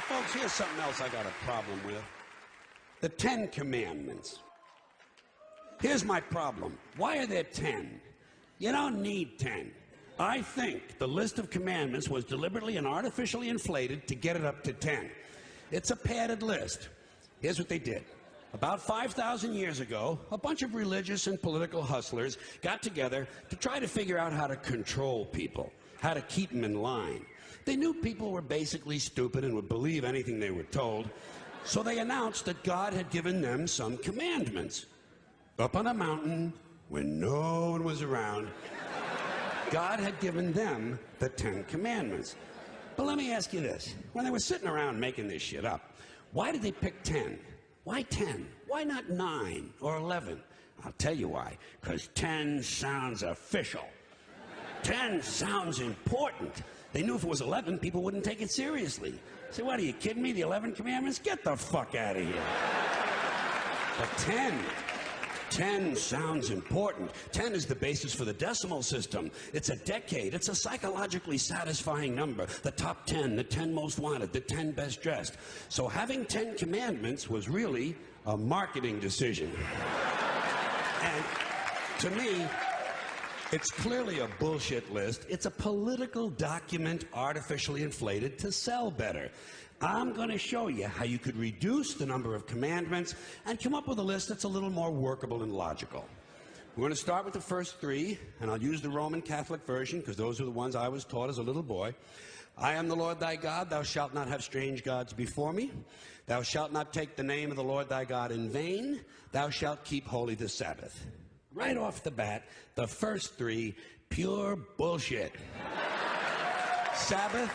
Folks, here's something else I got a problem with. The 10 Commandments. Here's my problem. Why are there 10? You don't need 10. I think the list of commandments was deliberately and artificially inflated to get it up to 10. It's a padded list. Here's what they did. About 5,000 years ago, a bunch of religious and political hustlers got together to try to figure out how to control people, how to keep them in line. They knew people were basically stupid and would believe anything they were told, so they announced that God had given them some commandments. Up on a mountain, when no one was around, God had given them the 10 Commandments. But let me ask you this. When they were sitting around making this shit up, why did they pick 10? Why 10? Why not 9 or 11? I'll tell you why. Because 10 sounds official. 10 sounds important. They knew if it was 11, people wouldn't take it seriously. Say, what, are you kidding me? The 11 Commandments? Get the fuck out of here. But 10 sounds important. 10 is the basis for the decimal system. It's a decade. It's a psychologically satisfying number. The top 10, the 10 most wanted, the 10 best dressed. So having 10 commandments was really a marketing decision. And to me, it's clearly a bullshit list. It's a political document artificially inflated to sell better. I'm going to show you how you could reduce the number of commandments and come up with a list that's a little more workable and logical. We're going to start with the first 3, and I'll use the Roman Catholic version because those are the ones I was taught as a little boy. I am the Lord thy God. Thou shalt not have strange gods before me. Thou shalt not take the name of the Lord thy God in vain. Thou shalt keep holy the Sabbath. Right off the bat, the first 3, pure bullshit. Sabbath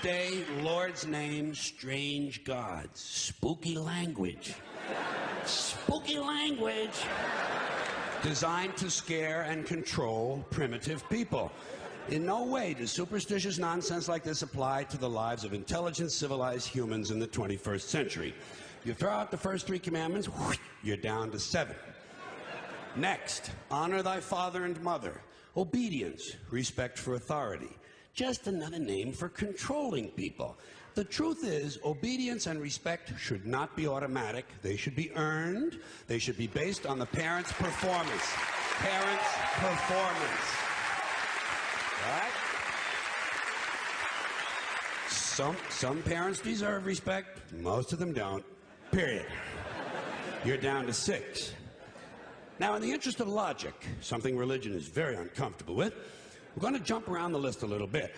day, Lord's name, strange gods. Spooky language. Spooky language. Designed to scare and control primitive people. In no way does superstitious nonsense like this apply to the lives of intelligent, civilized humans in the 21st century. You throw out the first 3 commandments, you're down to 7. Next, honor thy father and mother. Obedience, respect for authority. Just another name for controlling people. The truth is, obedience and respect should not be automatic. They should be earned. They should be based on the parent's performance. Parent's performance. All right? Some parents deserve respect. Most of them don't. Period. You're down to 6. Now, in the interest of logic, something religion is very uncomfortable with, we're going to jump around the list a little bit.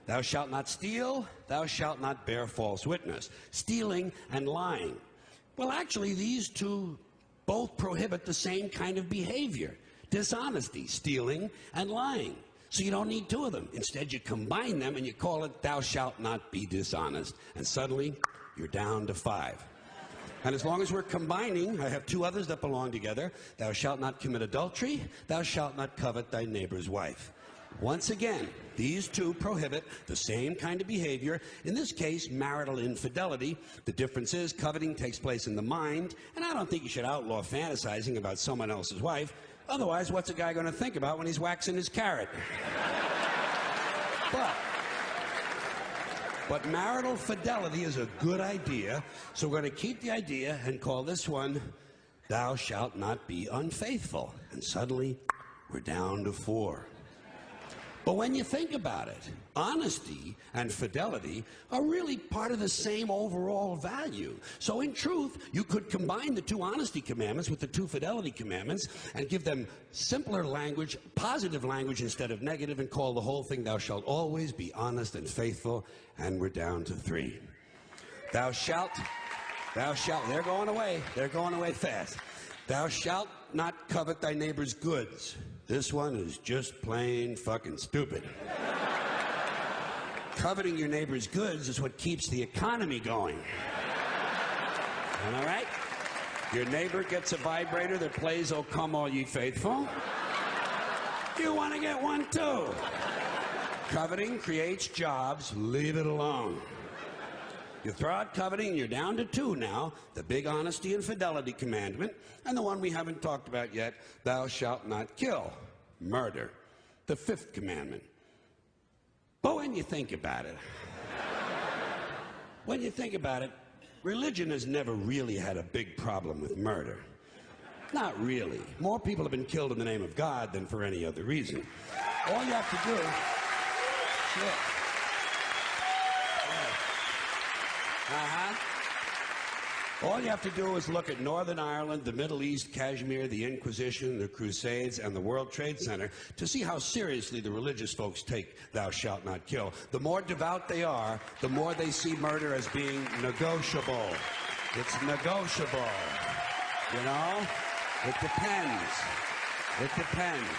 Thou shalt not steal, thou shalt not bear false witness. Stealing and lying. Well, actually, these 2 both prohibit the same kind of behavior. Dishonesty, stealing, and lying. So you don't need 2 of them. Instead, you combine them and you call it thou shalt not be dishonest. And suddenly, you're down to 5. And as long as we're combining, I have 2 others that belong together. Thou shalt not commit adultery. Thou shalt not covet thy neighbor's wife. Once again, these 2 prohibit the same kind of behavior, in this case, marital infidelity. The difference is coveting takes place in the mind, and I don't think you should outlaw fantasizing about someone else's wife. Otherwise, what's a guy going to think about when he's waxing his carrot? But marital fidelity is a good idea, so we're going to keep the idea and call this one, thou shalt not be unfaithful. And suddenly, we're down to 4. But when you think about it, honesty and fidelity are really part of the same overall value. So in truth, you could combine the 2 honesty commandments with the 2 fidelity commandments and give them simpler language, positive language instead of negative, and call the whole thing, thou shalt always be honest and faithful, and we're down to 3. Thou shalt, they're going away fast. Thou shalt not covet thy neighbor's goods. This one is just plain fucking stupid. Coveting your neighbor's goods is what keeps the economy going. All right? Your neighbor gets a vibrator that plays "O Come All Ye Faithful." You want to get one too. Coveting creates jobs. Leave it alone. You throw out coveting, and you're down to 2 now, the big honesty and fidelity commandment, and the one we haven't talked about yet, thou shalt not kill, murder, the 5th commandment. But when you think about it, When you think about it, religion has never really had a big problem with murder. Not really. More people have been killed in the name of God than for any other reason. All you have to do... Shit. All you have to do is look at Northern Ireland, the Middle East, Kashmir, the Inquisition, the Crusades, and the World Trade Center to see how seriously the religious folks take thou shalt not kill. The more devout they are, the more they see murder as being negotiable. It's negotiable. You know? It depends. It depends.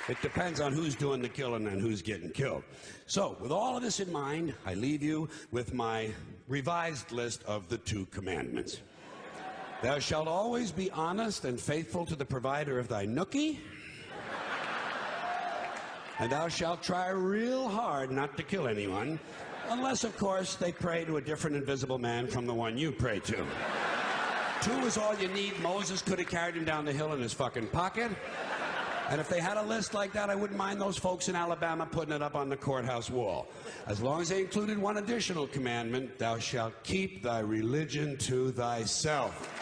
It depends on who's doing the killing and who's getting killed. So, with all of this in mind, I leave you with my revised list of the 2 commandments. Thou shalt always be honest and faithful to the provider of thy nookie. And thou shalt try real hard not to kill anyone, unless, of course, they pray to a different invisible man from the one you pray to. 2 is all you need. Moses could have carried him down the hill in his fucking pocket. And if they had a list like that, I wouldn't mind those folks in Alabama putting it up on the courthouse wall. As long as they included one additional commandment, thou shalt keep thy religion to thyself.